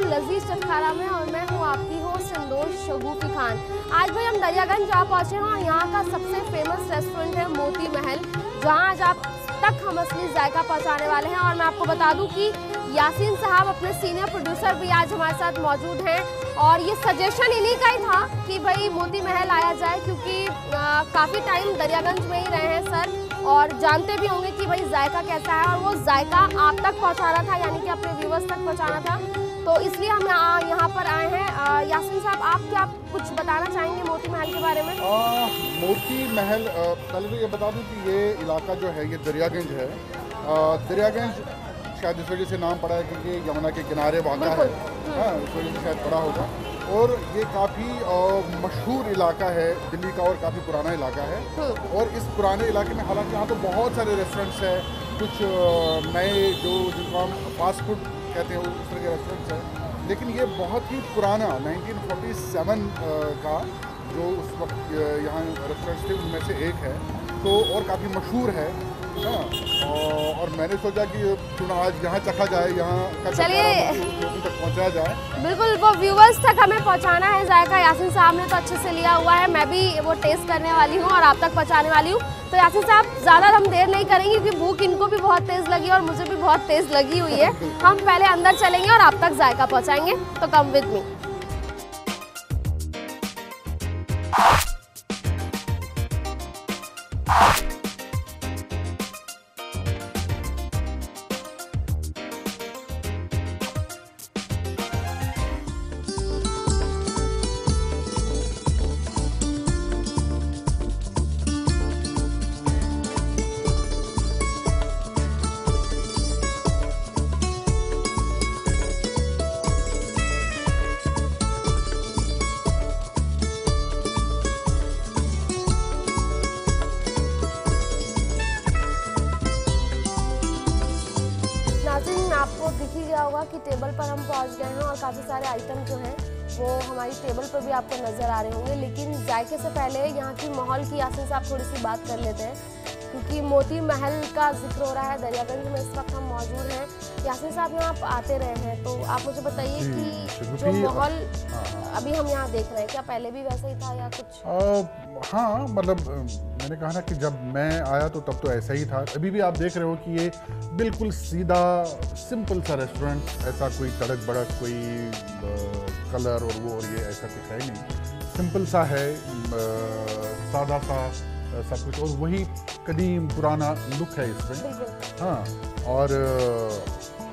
लजीज चटखारा में और मैं हूँ आपकी होस्ट संदोष शगुफी खान। आज भाई हम दरियागंज जा पहुँचे हैं और यहाँ का सबसे फेमस रेस्टोरेंट है मोती महल, जहाँ आज आप तक हम असली जायका पहुँचाने वाले हैं। और मैं आपको बता दूँ कि यासीन साहब अपने सीनियर प्रोड्यूसर भी आज हमारे साथ मौजूद हैं और ये सजेशन इन्हीं का ही था कि भाई मोती महल आया जाए, क्योंकि काफ़ी टाइम दरियागंज में ही रहे हैं सर और जानते भी होंगे कि भाई जायका कैसा है, और वो जायका आप तक पहुंचाना था, यानी कि अपने व्यूवर्स तक पहुंचाना था। तो इसलिए हम यहाँ पर आए हैं। यासीन साहब, आप क्या कुछ बताना चाहेंगे मोती महल के बारे में? मोती महल, पहले तो ये बता दूं कि ये इलाका जो है ये दरियागंज है। दरियागंज शायद इस वजह से नाम पड़ा है क्योंकि यमुना के किनारे वाक़ा है, हाँ, इस वजह से शायद पड़ा होगा। और ये काफ़ी मशहूर इलाका है दिल्ली का और काफ़ी पुराना इलाका है। और इस पुराने इलाके में हालांकि यहाँ तो बहुत सारे रेस्टोरेंट्स हैं, कुछ नए जो जिनको हम फास्ट फूड कहते हैं उस तरह के रेस्टोरेंट्स हैं, लेकिन ये बहुत ही पुराना 1947 का जो उस वक्त यहाँ रेस्टोरेंट्स थे उनमें से एक है, तो और काफ़ी मशहूर है ना। और मैंने सोचा कि क्यों ना आज यहाँ चखा जाए, यहाँ का तक पहुँचाया जाए। बिल्कुल, वो व्यूवर्स तक हमें पहुँचाना है जायका। यासीन साहब ने तो अच्छे से लिया हुआ है, मैं भी वो टेस्ट करने वाली हूँ और आप तक पहुँचाने वाली हूँ। तो यासीन साहब, ज़्यादा हम देर नहीं करेंगे क्योंकि भूख इनको भी बहुत तेज़ लगी और मुझे भी बहुत तेज़ लगी हुई है। हम पहले अंदर चलेंगे और आप तक जायका पहुँचाएंगे, तो कम विद मी। आपको दिख ही गया होगा कि टेबल पर हम पहुंच गए हैं और काफ़ी सारे आइटम जो हैं वो हमारी टेबल पर भी आपको नज़र आ रहे होंगे। लेकिन जायके से पहले यहाँ की माहौल की यासीन साहब थोड़ी सी बात कर लेते हैं, क्योंकि मोती महल का जिक्र हो रहा है। दरियागंज में इस वक्त हम मौजूद हैं। यासीन साहब यहाँ आप आते रहे हैं, तो आप मुझे बताइए कि जो माहौल अभी हम यहाँ देख रहे हैं, क्या पहले भी वैसा ही था या कुछ? हाँ, मतलब मैंने कहा ना कि जब मैं आया तो तब तो ऐसा ही था। अभी भी आप देख रहे हो कि ये बिल्कुल सीधा सिंपल सा रेस्टोरेंट, ऐसा कोई तड़क भड़क कोई कलर और वो और ये ऐसा कुछ है नहीं, सिंपल सा है, सादा सा सब कुछ, और वही कदीम पुराना लुक है इसमें। हाँ, और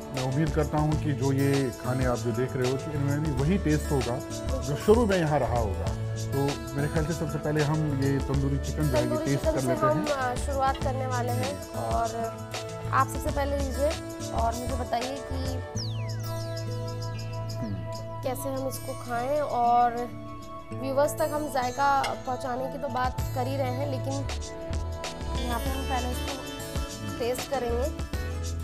मैं उम्मीद करता हूँ कि जो ये खाने आप जो देख रहे हो कि इनमें भी वही टेस्ट होगा जो शुरू में यहाँ रहा होगा। तो मेरे ख्याल से सबसे पहले हम ये तंदूरी चिकन जो है ये टेस्ट कर लेते हैं। हम शुरुआत करने वाले हैं और आप सबसे पहले लीजिए और मुझे बताइए कि कैसे हम इसको खाएं। और व्यूवर्स तक हम जायका पहुंचाने की तो बात कर ही रहे हैं, लेकिन यहाँ पे हम पहले इसको टेस्ट करेंगे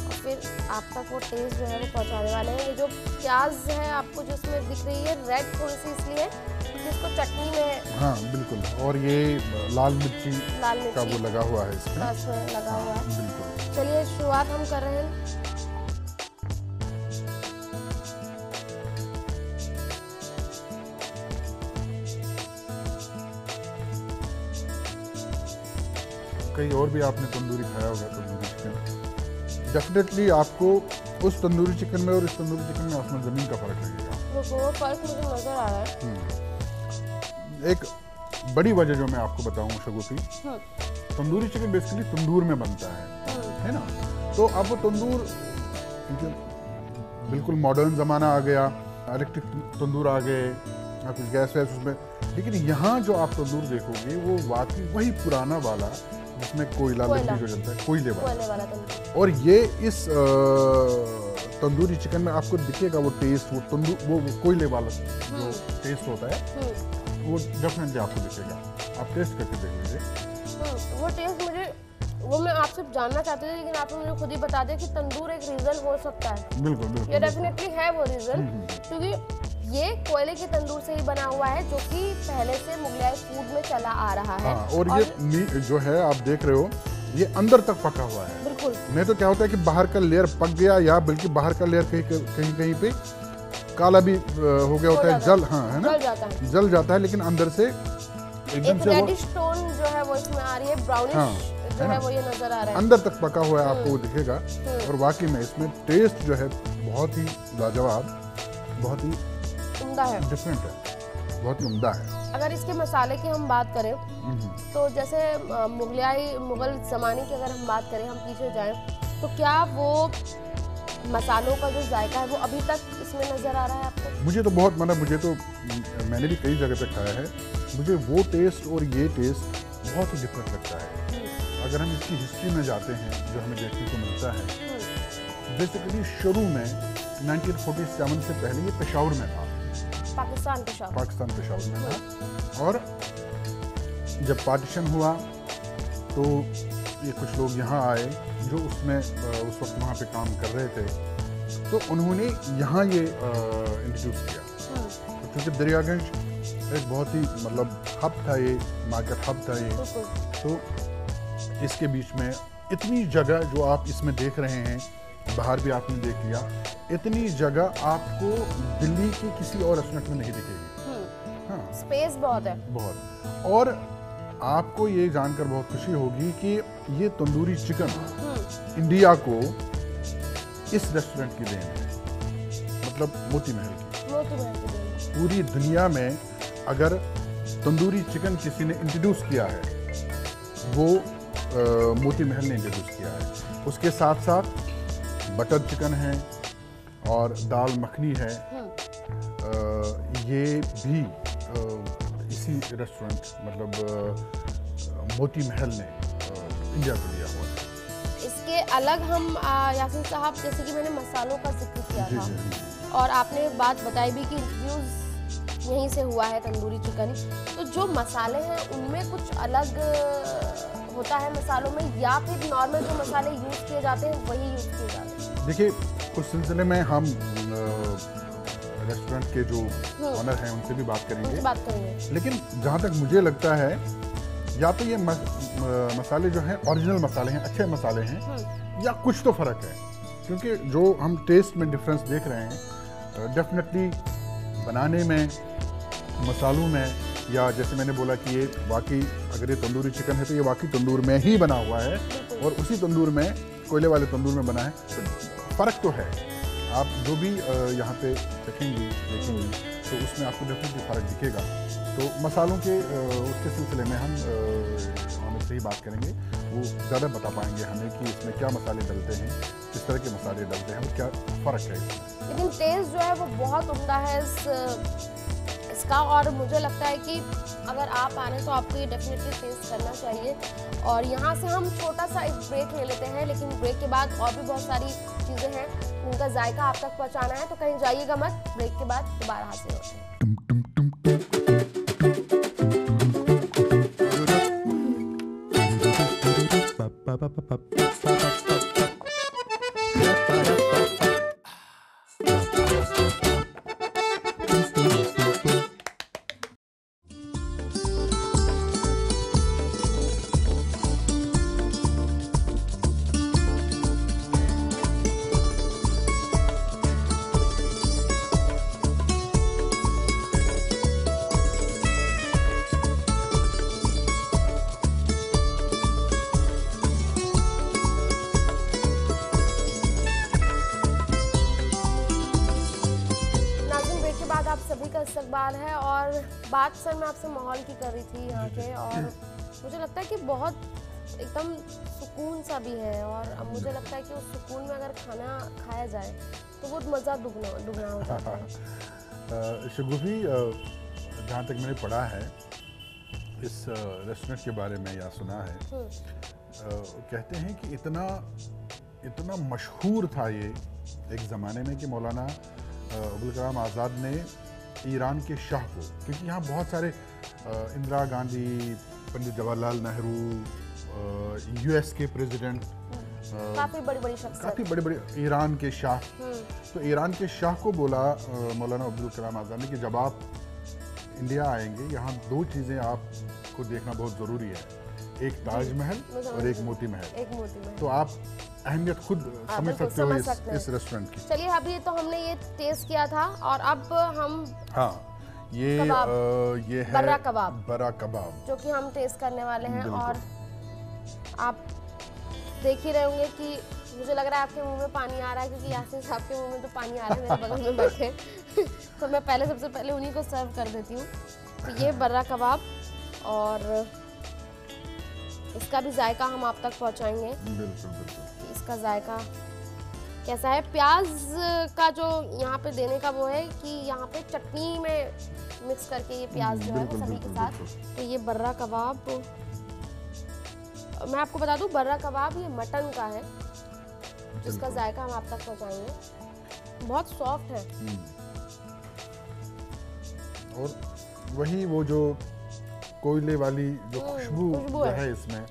और फिर आप तक वो टेस्ट जो है वो पहुंचाने वाले हैं। ये जो प्याज है आपको जो इसमें दिख रही है रेड, थोड़ी सी इसलिए जिसको चटनी में, हाँ बिल्कुल, और ये लाल मिर्ची का वो लगा हुआ है इसमें, लगा हुआ है। बिल्कुल, चलिए शुरुआत हम कर रहे हैं। कहीं और भी आपने तंदूरी खाया होगा तंदूरी चिकन, डेफिनेटली आपको उस तंदूरी चिकन में और इस तंदूरी चिकन में आसमान ज़मीन का फ़र्क लगेगा। वो फ़र्क मुझे नज़र आ रहा है। एक बड़ी वजह जो मैं आपको बताऊं शगुफी, तंदूरी चिकन बेसिकली तंदूर में बनता है ना। तो अब वो तंदूर बिल्कुल मॉडर्न ज़माना आ गया, इलेक्ट्रिक तंदूर आ गए, कुछ गैस वैस उसमें, लेकिन यहाँ जो आप तंदूर देखोगे वो वाकई वही पुराना वाला जिसमें कोयला लकड़ी जो जलता है, कोयले वाला तंदूर। और ये इस तंदूरी चिकन में आपको दिखेगा वो टेस्ट, वो तंदूर, वो कोयले वाला जो टेस्ट होता है वो डेफिनेटली आपको दिखेगा। आप टेस्ट करके देख लीजिए। वो टेस्ट वो मैं आपसे जानना चाहती थी, लेकिन आपने मुझे खुद ही बता दिया कि तंदूर एक रीज़न हो सकता है। बिल्कुल बिल्कुल, ये डेफिनेटली है वो रीज़न, क्योंकि ये कोयले के तंदूर से ही बना हुआ है, जो कि पहले से मुगलाई फूड में चला आ रहा है। हाँ, और ये जो है आप देख रहे हो ये अंदर तक पका हुआ है। बिल्कुल। नहीं तो क्या होता है कि बाहर का लेयर पक गया, या बल्कि बाहर का लेयर कहीं पे काला भी हो गया होता है, जल, हाँ है ना, जल जाता है, लेकिन अंदर से एकदम से रेडिश टोन जो है वो इसमें आ रही है, ब्राउनिश जो है वो ये नजर आ रहा है, अंदर तक पका हुआ है, आपको वो दिखेगा। और वाकई में इसमें टेस्ट जो है बहुत ही लाजवाब, बहुत ही उम्दा है, डिफरेंट है, बहुत ही उम्दा है। अगर इसके मसाले की हम बात करें तो जैसे मुगल ज़माने की अगर हम बात करें, हम पीछे जाएं, तो क्या वो मसालों का जो जायका है वो अभी तक इसमें नज़र आ रहा है आपको? मुझे तो बहुत, मतलब मुझे तो, मैंने भी कई जगह पे खाया है, मुझे वो टेस्ट और ये टेस्ट बहुत ही डिफरेंट लगता है। अगर हम इसकी हिस्ट्री में जाते हैं, जो हमें देखने को मिलता है, बेसिकली शुरू में 1947 से पहले ये पेशावर में था, पाकिस्तान पेशावर में था। और जब पार्टीशन हुआ तो ये कुछ लोग यहाँ आए जो उसमें उस वक्त वहाँ पे काम कर रहे थे, तो उन्होंने यहाँ ये इंट्रोड्यूस किया। तो क्योंकि दरियागंज एक बहुत ही मतलब हब था, ये मार्केट हब था ये, तो इसके बीच में इतनी जगह जो आप इसमें देख रहे हैं, बाहर भी आपने देख लिया, इतनी जगह आपको दिल्ली के किसी और रेस्टोरेंट में नहीं दिखेगी। हाँ, स्पेस बहुत है, बहुत। और आपको ये जानकर बहुत खुशी होगी कि ये तंदूरी चिकन इंडिया को इस रेस्टोरेंट की देन है, मतलब मोती महल की। पूरी दुनिया में अगर तंदूरी चिकन किसी ने इंट्रोड्यूस किया है, वो मोती महल ने इंट्रोड्यूस किया है। उसके साथ साथ बटर चिकन है और दाल मखनी है, ये भी इसी रेस्टोरेंट, मतलब मोती महल ने इंडिया को दिया हुआ है। इसके अलग हम यासीन साहब, जैसे कि मैंने मसालों का जिक्र किया था और आपने बात बताई भी कि इंट्रोड्यूस यहीं से हुआ है तंदूरी चिकन, तो जो मसाले हैं उनमें कुछ अलग होता है मसालों में, या फिर नॉर्मल जो मसाले यूज़ किए जाते हैं वही यूज़ किए जाते हैं? देखिए, उस सिलसिले में हम रेस्टोरेंट के जो ऑनर हैं उनसे भी बात करेंगे, लेकिन जहाँ तक मुझे लगता है, या तो ये मसाले जो हैं ओरिजिनल मसाले हैं, अच्छे मसाले हैं, या कुछ तो फ़र्क है, क्योंकि जो हम टेस्ट में डिफरेंस देख रहे हैं, डेफिनेटली बनाने में, मसालों में, या जैसे मैंने बोला कि ये वाकई अगर ये तंदूरी चिकन है तो ये वाकई तंदूर में ही बना हुआ है, और उसी तंदूर में, कोयले वाले तंदूर में बना है, तो फ़र्क तो है। आप जो भी यहाँ पे देखेंगे तो उसमें आपको डेफिनेटली फ़र्क दिखेगा। तो मसालों के उसके सिलसिले में हम से ही बात करेंगे, वो ज़्यादा बता पाएंगे हमें कि इसमें क्या मसाले डलते हैं, किस तरह के मसाले डलते हैं और क्या फ़र्क है इसमें। लेकिन टेस्ट जो है वो बहुत उम्दा है इसका, और मुझे लगता है कि अगर आप आ रहे हैं तो आपको ये डेफिनेटली टेस्ट करना चाहिए। और यहाँ से हम छोटा सा एक ब्रेक ले लेते हैं, लेकिन ब्रेक के बाद और भी बहुत सारी चीज़ें हैं उनका जायका आप तक पहुँचाना है, तो कहीं जाइएगा मत, ब्रेक के बाद दोबारा हाजिर होते हैं। इस्तकबाल है, और बात सर मैं आपसे माहौल की कर रही थी यहाँ के, और मुझे लगता है कि बहुत एकदम सुकून सा भी है, और अब मुझे लगता है कि उस सुकून में अगर खाना खाया जाए तो वो मज़ा दुगना हो जाता है। शगुफ़ी, जहाँ तक मैंने पढ़ा है, इस रेस्टोरेंट के बारे में या सुना है, कहते हैं कि इतना मशहूर था ये एक ज़माने में कि मौलाना अबुल कलाम आज़ाद ने ईरान के शाह को, क्योंकि यहाँ बहुत सारे इंदिरा गांधी, पंडित जवाहरलाल नेहरू, यूएस के प्रेसिडेंट, काफ़ी बड़ी शख्सियत, काफ़ी बड़े ईरान के शाह, तो ईरान के शाह को बोला मौलाना अब्दुल कलाम आज़ाद ने कि जब आप इंडिया आएंगे यहाँ दो चीज़ें आपको देखना बहुत ज़रूरी है, एक ताजमहल और एक मोती महल। तो आप अहमियत खुद समझ सकते हो इस रेस्टोरेंट की। चलिए, अभी तो हमने ये टेस्ट किया था और अब हम ये है बर्रा कबाब जो कि हम टेस्ट करने वाले हैं। और आप देख ही रहे होंगे कि मुझे लग रहा है आपके मुंह में पानी आ रहा है, क्योंकि यासिन साहब के मुंह में तो पानी आ रहा है मेरे बगल में बैठे। तो मैं सबसे पहले उन्हीं को सर्व कर देती हूँ। तो ये बर्रा कबाब, और इसका भी जायका हम आप तक पहुँचाएंगे। बिल्कुल। इसका जायका कैसा है? प्याज का जो यहाँ पे देने का वो है कि यहाँ पे चटनी में मिक्स करके ये प्याज जो है वो सभी के साथ। तो ये बर्रा कबाब, मैं आपको बता दूं, बर्रा कबाब ये मटन का है, जिसका जायका हम आप तक पहुँचाएंगे। बहुत सॉफ्ट है, और वही वो जो कोयले वाली जो खुशबू है इसमें,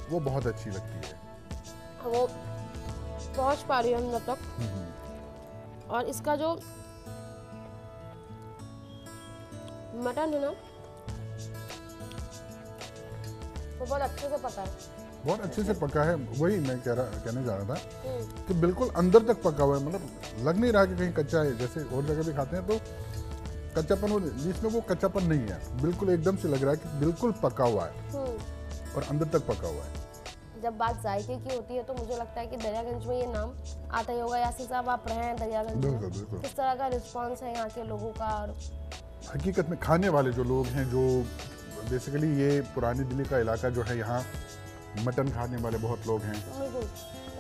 वो बहुत अच्छी लगती है। वो पहुँच पा रही है अंदर तक। और इसका जो मटन है ना, वो बहुत अच्छे से पका है, बहुत अच्छे से पका है। वही मैं कहने जा रहा था कि बिल्कुल अंदर तक पका हुआ है, मतलब लग नहीं रहा कि कहीं कच्चा है। जैसे और जगह भी खाते हैं तो कच्चापन, जिसमें वो कच्चापन नहीं है, बिल्कुल एकदम से लग रहा है कि बिल्कुल पका हुआ है और अंदर तक पका हुआ है। जब बात जायके की होती है तो मुझे लगता है कि दरियागंज में ये नाम आता ही होगा। यासिर साहब, आप रहे हैं दरियागंज में, किस तरह का रिस्पांस है यहाँ के लोगों का? और हकीकत में खाने वाले जो लोग हैं, जो बेसिकली ये पुरानी दिल्ली का इलाका जो है, यहाँ मटन खाने वाले बहुत लोग हैं,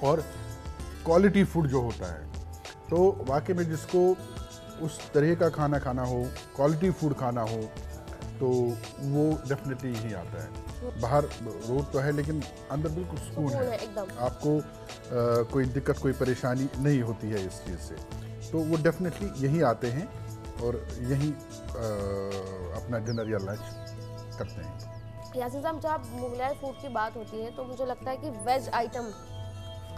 और क्वालिटी फूड जो होता है, तो वाकई में जिसको उस तरह का खाना खाना हो, क्वालिटी फूड खाना हो, तो वो डेफिनेटली यही आता है। बाहर रोड तो है लेकिन अंदर बिल्कुल सुकून है एकदम। आपको कोई दिक्कत, कोई परेशानी नहीं होती है इस चीज़ से, तो वो डेफिनेटली यही आते हैं और यही अपना डिनर या लंच करते हैं। यासिर साहब, जब मुगलाई फूड की बात होती है तो मुझे लगता है कि वेज आइटम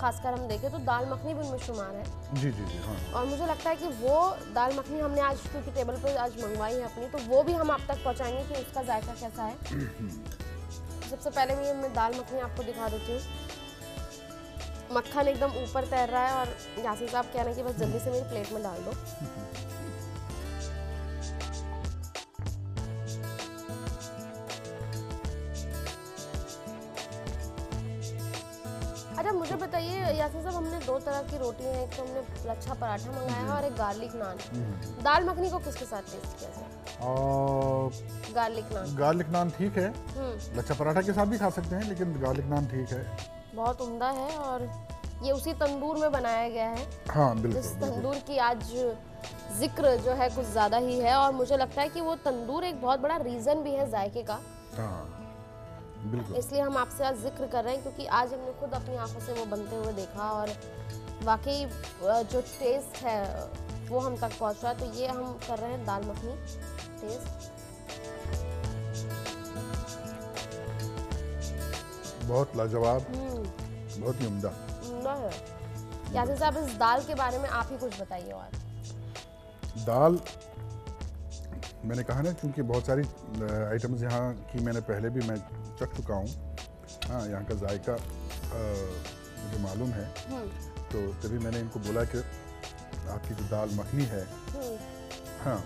खासकर हम देखें तो दाल मखनी भी उनमें शुमार है। जी, हाँ। और मुझे लगता है कि वो दाल मखनी हमने आज क्योंकि टेबल पर आज मंगवाई है अपनी, तो वो भी हम आप तक पहुंचाएंगे कि उसका जायका कैसा है। सबसे पहले मैं दाल मखनी आपको दिखा देती हूँ। मक्खन एकदम ऊपर तैर रहा है और यासिर साहब कह रहे हैं कि बस जल्दी से मेरी प्लेट में डाल दो। अच्छा, मुझे बताइए यासिर साहब, हमने दो तरह की रोटी है, एक तो हमने लच्छा पराठा मंगाया है और एक गार्लिक नान। दाल मखनी को किसके साथ टेस्ट किया जाए? गार्लिक नान ठीक है, लच्छा पराठा के साथ भी खा सकते हैं, लेकिन गार्लिक नान ठीक है, बहुत उम्दा है। और ये उसी तंदूर में बनाया गया है। हाँ, बिल्कुल। इस तंदूर की आज जिक्र जो है कुछ ज़्यादा ही है, और मुझे लगता है कि वो तंदूर एक बहुत बड़ा रीज़न भी है जायके का। हाँ, बिल्कुल। इसलिए हम आपसे आज जिक्र कर रहे हैं, क्योंकि आज हमने खुद अपनी आंखों से वो बनते हुए देखा और वाकई जो टेस्ट है वो हम तक पहुंच रहा है। तो ये हम कर रहे हैं दाल मखनी टेस्ट। बहुत लाजवाब, बहुत ही उम्दा है। यासिर साहब, इस दाल के बारे में आप ही कुछ बताइए। और दाल, मैंने कहा ना, क्योंकि बहुत सारी आइटम्स यहाँ की मैंने पहले भी मैं चख चुका हूँ। हाँ, यहाँ का जायका मुझे मालूम है, तो तभी मैंने इनको बोला कि आपकी जो दाल मखनी है, हाँ,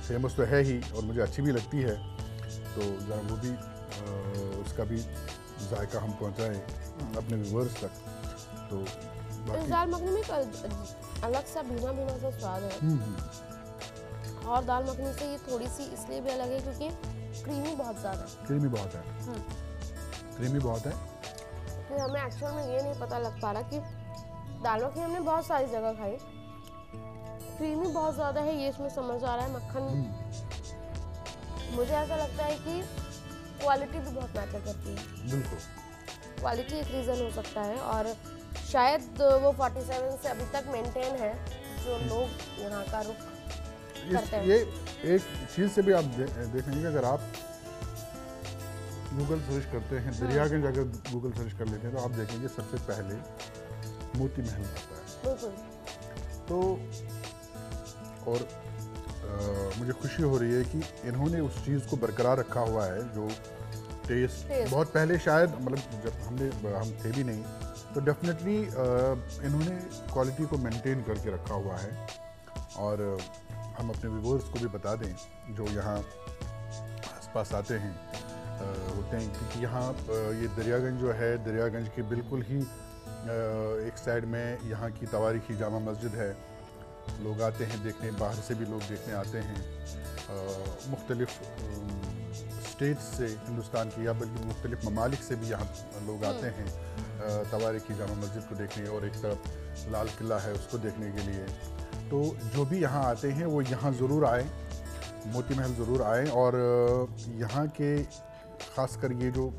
फेमस तो है ही और मुझे अच्छी भी लगती है, तो ज़रा वो भी उसका भी जायका हम पहुँचाएँ अपने व्यूअर्स तक। तो इस दाल मखनी में अलग सा भीना सा स्वाद है, और दाल मखनी से ये थोड़ी सी इसलिए भी अलग है क्योंकि क्रीमी बहुत ज़्यादा है। क्रीमी बहुत है। फिर हमें एक्चुअल में ये नहीं पता लग पा रहा कि दाल मखनी हमने बहुत सारी जगह खाई, क्रीमी बहुत ज़्यादा है, ये इसमें समझ आ रहा है। मक्खन, मुझे ऐसा लगता है कि क्वालिटी भी बहुत मैटर करती है। बिल्कुल, क्वालिटी एक रीज़न हो सकता है, और शायद वो 47 से अभी तक मेंटेन है, जो लोग यहाँ का रुख करते हैं। ये एक चीज़ से भी आप देखेंगे, अगर आप गूगल सर्च करते हैं दरियागंज, अगर गूगल सर्च कर लेते हैं तो आप देखेंगे सबसे पहले मोती महल आता है। बिल्कुल। तो और मुझे खुशी हो रही है कि इन्होंने उस चीज़ को बरकरार रखा हुआ है, जो टेस्ट बहुत पहले शायद, मतलब जब हम थे भी नहीं, तो डेफिनेटली इन्होंने क्वालिटी को मेंटेन करके रखा हुआ है। और हम अपने व्यूअर्स को भी बता दें जो यहाँ आसपास आते हैं होते हैं, क्योंकि यहाँ ये दरियागंज जो है, दरियागंज के बिल्कुल ही एक साइड में यहाँ की तवारीखी जामा मस्जिद है। लोग आते हैं देखने, बाहर से भी लोग देखने आते हैं, मुख्तलिफ स्टेट्स से, हिंदुस्तान की या बल्कि मुख्तलिफ ममालिक से भी यहाँ लोग आते हैं तवारीखी जामा मस्जिद को देखने, और एक तरफ लाल किला है उसको देखने के लिए। तो जो भी यहाँ आते हैं वो यहाँ ज़रूर आए, मोती महल ज़रूर आए। और यहाँ के ख़ासकर ये जो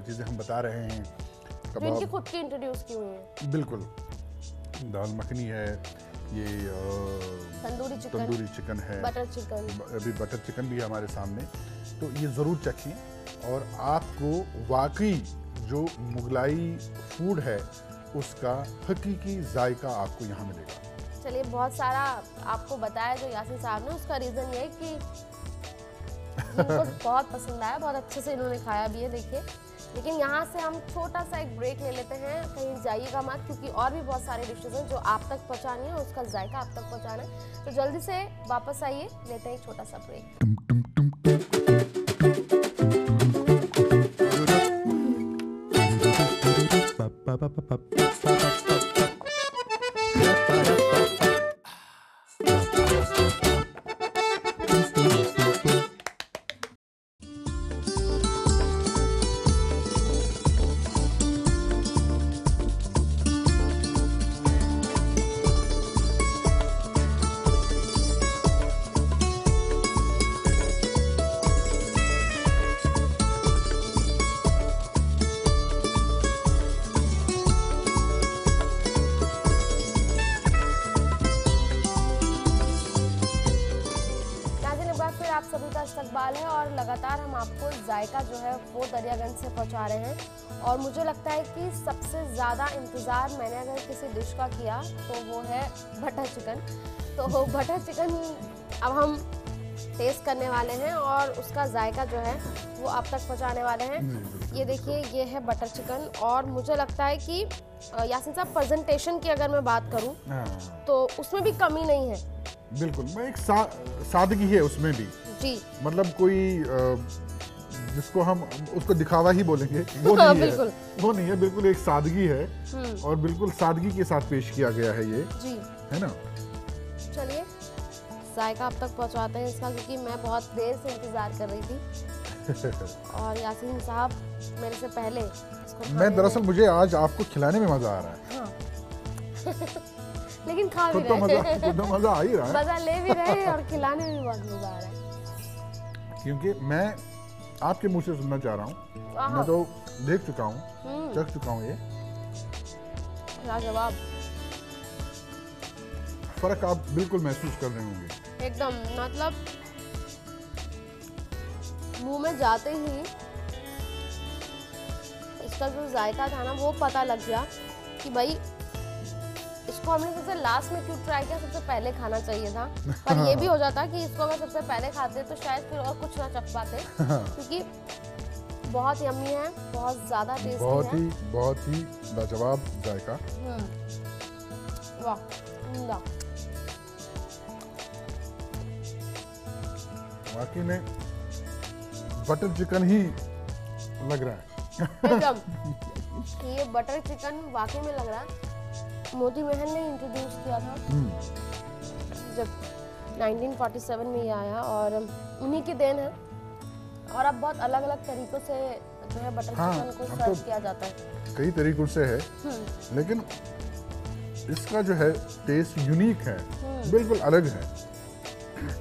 चीज़ें हम बता रहे हैं, कबाब खुद की इंट्रोड्यूस की हुई है। बिल्कुल, दाल मखनी है, ये तंदूरी चिकन है, बटर चिकन, अभी बटर चिकन भी है हमारे सामने। तो ये ज़रूर चखें और आपको वाकई जो मुगलाई फूड है उसका हकीकी जायका आपको यहाँ मिलेगा। चलिए, बहुत सारा आपको बताया जो यासिन साहब ने, उसका रीज़न ये है कि इनको बहुत पसंद आया, बहुत अच्छे से इन्होंने खाया भी है, देखिए। लेकिन यहाँ से हम छोटा सा एक ब्रेक ले लेते हैं, कहीं जाइएगा मत, क्योंकि और भी बहुत सारे डिशेज हैं जो आप तक पहुँचानी है, उसका जायका आप तक पहुँचाना है। तो जल्दी से वापस आइए, लेते हैं एक छोटा सा ब्रेक। आप सभी का इस्तकबाल है, और लगातार हम आपको जायका जो है वो दरियागंज से पहुंचा रहे हैं। और मुझे लगता है कि सबसे ज़्यादा इंतज़ार मैंने अगर किसी डिश का किया तो वो है बटर चिकन। तो बटर चिकन अब हम टेस्ट करने वाले हैं और उसका जायका जो है वो आप तक पहुंचाने वाले हैं। ये देखिए, ये है बटर चिकन, और मुझे लगता है कि यासिन साहब, प्रेजेंटेशन की अगर मैं बात करूं तो उसमें भी कमी नहीं है। बिल्कुल, मैं एक सादगी है उसमें भी जी, मतलब कोई जिसको हम उसको दिखावा ही बोलेंगे वो नहीं है, वो नहीं है, बिल्कुल एक सादगी है और बिल्कुल सादगी के साथ पेश किया गया है ये जी, है ना। चलिए जायका आप तक पहुंचाते हैं इसका, क्योंकि मैं बहुत देर से इंतजार कर रही थी और यासीन साहब मेरे से पहले इसको मैं दरअसल मुझे आज आपको खिलाने में मजा आ रहा है। हाँ। लेकिन खा भी रहे हैं, खुद तो मजा आ ही रहा है, मजा ले भी रहे हैं और खिलाने में भी बहुत मजा आ रहा है, क्योंकि मैं आपके मुंह से सुनना चाह रहा हूँ। मैं तो देख चुका हूँ, चख चुका हूँ, ये लाजवाब। फर्क आप बिल्कुल महसूस कर रहे होंगे एकदम, मतलब मुंह में जाते ही इसका जो जायका था ना वो पता लग गया कि भाई इसको हमने सबसे लास्ट में क्यों ट्राई किया, सबसे पहले खाना चाहिए था। पर ये भी हो जाता कि इसको अगर सबसे पहले खाते तो शायद फिर और कुछ ना चख पाते, क्योंकि बहुत यम्मी है, बहुत ज्यादा टेस्टी है, बहुत ही लाजवाब जायका। वाह, वाकई में बटर चिकन ही लग रहा है एकदम। ये बटर चिकन वाकई में लग रहा है। मोती महल ने इंट्रोड्यूस किया था जब 1947 में ये आया, और उन्हीं की देन है। और अब बहुत अलग अलग तरीकों से जो है बटर चिकन को सर्व किया जाता है, कई तरीकों से है, लेकिन इसका जो है टेस्ट यूनिक है, बिल्कुल अलग है,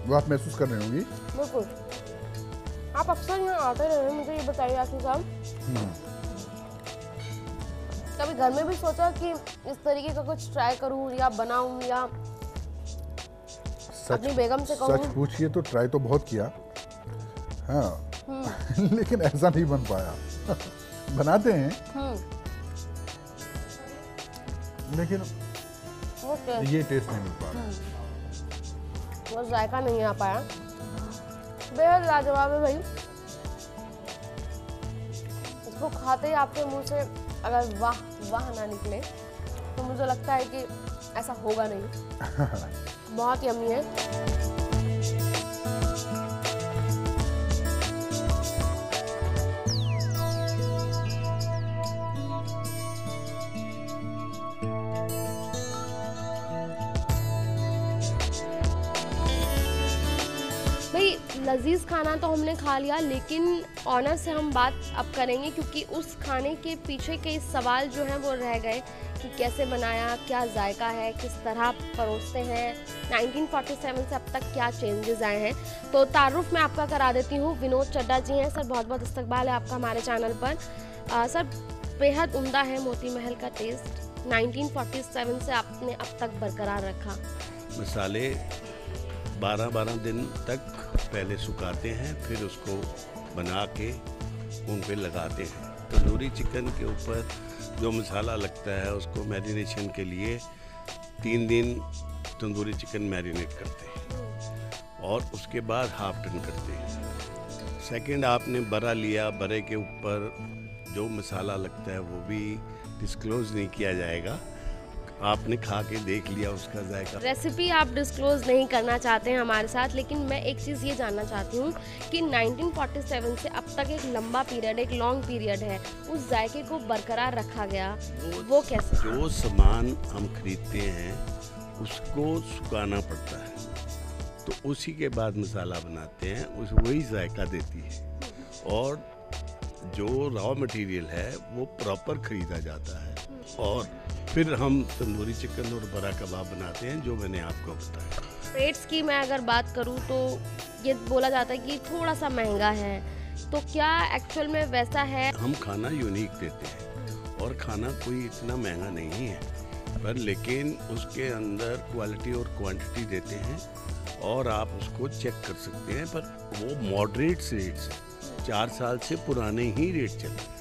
वो आप महसूस कर रहे होंगी। बिल्कुल, आप अक्सर यहाँ आते रहे हैं, मुझे ये बताइए आसिफ साहब, कभी घर में भी सोचा कि इस तरीके का कुछ ट्राई करूँ या बनाऊँ या अपनी बेगम से कहूँ? सच पूछिए तो ट्राई तो बहुत किया, हाँ लेकिन ऐसा नहीं बन पाया। बनाते हैं लेकिन ये टेस्ट नहीं मिल पा रहा, वो जायका नहीं आ पाया। बेहद लाजवाब है भाई, इसको खाते ही आपके मुंह से अगर वाह वाह ना निकले तो मुझे लगता है कि ऐसा होगा नहीं। बहुत यम्मी है। भाई लजीज खाना तो हमने खा लिया, लेकिन ऑनर से हम बात अब करेंगे क्योंकि उस खाने के पीछे के सवाल जो हैं वो रह गए कि कैसे बनाया, क्या जायका है, किस तरह परोसते हैं, 1947 से अब तक क्या चेंजेस आए हैं। तो तारुफ मैं आपका करा देती हूँ, विनोद चड्डा जी हैं। सर बहुत बहुत इस्तकबाल है आपका हमारे चैनल पर। सर बेहद उम्दा है मोती महल का टेस्ट, 1947 से आपने अब तक बरकरार रखा। मसाले 12-12 दिन तक पहले सुखाते हैं, फिर उसको बना के उन पे लगाते हैं। तंदूरी चिकन के ऊपर जो मसाला लगता है उसको मैरिनेशन के लिए 3 दिन तंदूरी चिकन मैरिनेट करते हैं और उसके बाद हाफ टन करते हैं। सेकंड आपने बरा लिया, बरे के ऊपर जो मसाला लगता है वो भी डिस्क्लोज नहीं किया जाएगा, आपने खा के देख लिया उसका जायका। रेसिपी आप डिस्क्लोज नहीं करना चाहते हैं हमारे साथ, लेकिन मैं एक चीज़ ये जानना चाहती हूँ कि 1947 से अब तक एक लंबा पीरियड, एक लॉन्ग पीरियड है, उस जायके को बरकरार रखा गया, वो कैसे? जो सामान हम खरीदते हैं उसको सुखाना पड़ता है, तो उसी के बाद मसाला बनाते हैं, उस वही जायका देती है। और जो रॉ मटेरियल है वो प्रॉपर खरीदा जाता है और फिर हम तंदूरी चिकन और बड़ा कबाब बनाते हैं, जो मैंने आपको बताया। रेट्स की मैं अगर बात करूं तो ये बोला जाता है कि थोड़ा सा महंगा है, तो क्या एक्चुअल में वैसा है? हम खाना यूनिक देते हैं और खाना कोई इतना महंगा नहीं है, पर लेकिन उसके अंदर क्वालिटी और क्वांटिटी देते हैं और आप उसको चेक कर सकते हैं। पर वो मॉडरेट रेट्स हैं, 4 साल से पुराने ही रेट चल रहे हैं।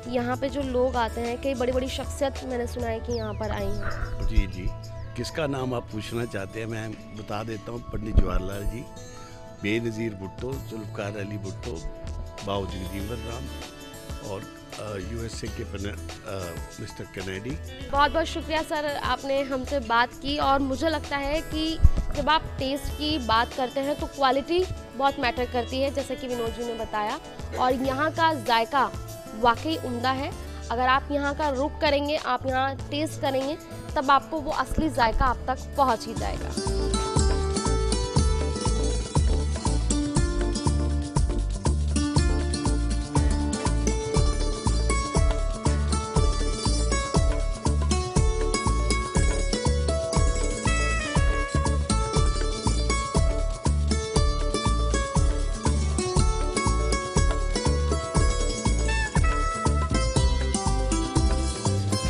यहाँ पे जो लोग आते हैं, कई बड़ी बड़ी शख्सियत मैंने सुना है कि यहाँ पर आई हैं। जी जी, किसका नाम आप पूछना चाहते हैं? मैं बता देता हूँ, पंडित जवाहरलाल जी, बेनज़ीर भुट्टो, जुल्फ़कार अली भुट्टो, बाऊ जगजीवन राम और USA के मिस्टर कैनेडी। बहुत बहुत शुक्रिया सर, आपने हमसे बात की। और मुझे लगता है कि जब आप टेस्ट की बात करते हैं तो क्वालिटी बहुत मैटर करती है, जैसे कि विनोद जी ने बताया, और यहाँ का जायका वाकई उम्दा है। अगर आप यहाँ का रुख करेंगे, आप यहाँ टेस्ट करेंगे, तब आपको वो असली जायका आप तक पहुँच ही जाएगा।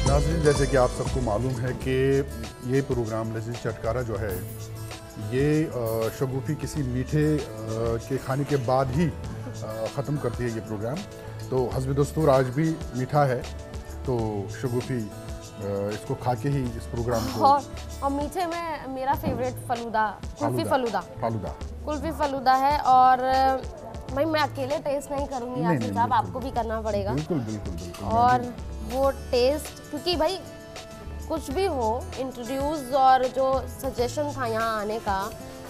नाज़रीन, जैसे कि आप सबको मालूम है कि ये प्रोग्राम लजीज चटकारा जो है ये शगुफ़ी किसी मीठे के खाने के बाद ही ख़त्म करती है ये प्रोग्राम। तो हस्ब दस्तूर आज भी मीठा है, तो शगुफ़ी इसको खा के ही इस प्रोग्राम को। और मीठे में मेरा फेवरेट फलूदा, कुल्फ़ी फालूदा फलूदा है। और भाई मैं अकेले टेस्ट नहीं करूँगी आसिफ साहब, आपको भी करना पड़ेगा। बिल्कुल बिल्कुल बिल्कुल। और वो टेस्ट, क्योंकि भाई कुछ भी हो, इंट्रोड्यूस और जो सजेशन था यहाँ आने का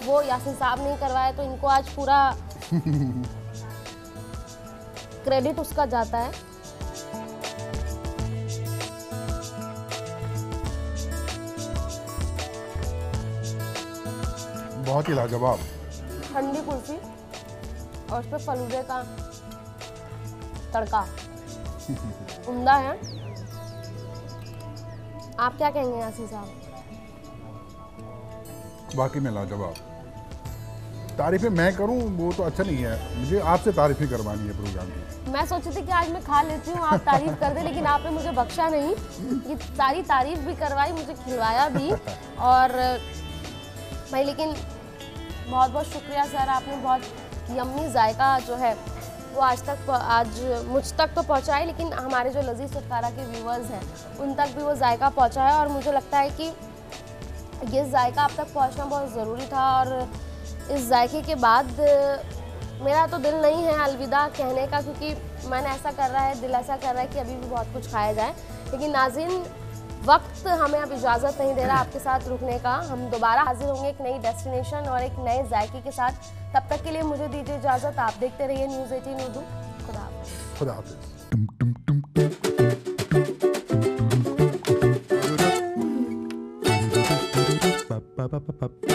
वो यासिन साहब ने करवाया, तो इनको आज पूरा क्रेडिट उसका जाता है। बहुत ही लाजवाब ठंडी कुल्फी और उस पर फलूदे का तड़का उम्दा है। आप क्या कहेंगे यासिन साहब? वाकई में लाजवाब। तारीफें मैं करूं वो तो अच्छा नहीं है, मुझे आपसे तारीफें करवानी है प्रोग्राम की। मैं सोची थी कि आज मैं खा लेती हूँ, आप तारीफ कर दे, लेकिन आपने मुझे बख्शा नहीं। ये सारी तारीफ भी करवाई, मुझे खिलवाया भी। और भाई लेकिन बहुत बहुत शुक्रिया सर, आपने बहुत यम्मी जायका जो है वो आज मुझ तक तो पहुँचाए, लेकिन हमारे जो लजीज चटखारा के व्यूवर्स हैं उन तक भी वो जायका पहुँचा है। और मुझे लगता है कि ये जायका आप तक पहुँचना बहुत ज़रूरी था। और इस जायके के बाद मेरा तो दिल नहीं है अलविदा कहने का, क्योंकि मन ऐसा कर रहा है, दिल ऐसा कर रहा है कि अभी भी बहुत कुछ खाया जाए। लेकिन नाज़रीन, वक्त हमें अब इजाज़त नहीं दे रहा आपके साथ रुकने का। हम दोबारा हाजिर होंगे एक नई डेस्टिनेशन और एक नए जायके के साथ। तब तक के लिए मुझे दीजिए इजाज़त। आप देखते रहिए न्यूज़ 18 उर्दू। खुदा हाफ़िज़। खुदा हाफ़िज़। Ba ba ba ba ba.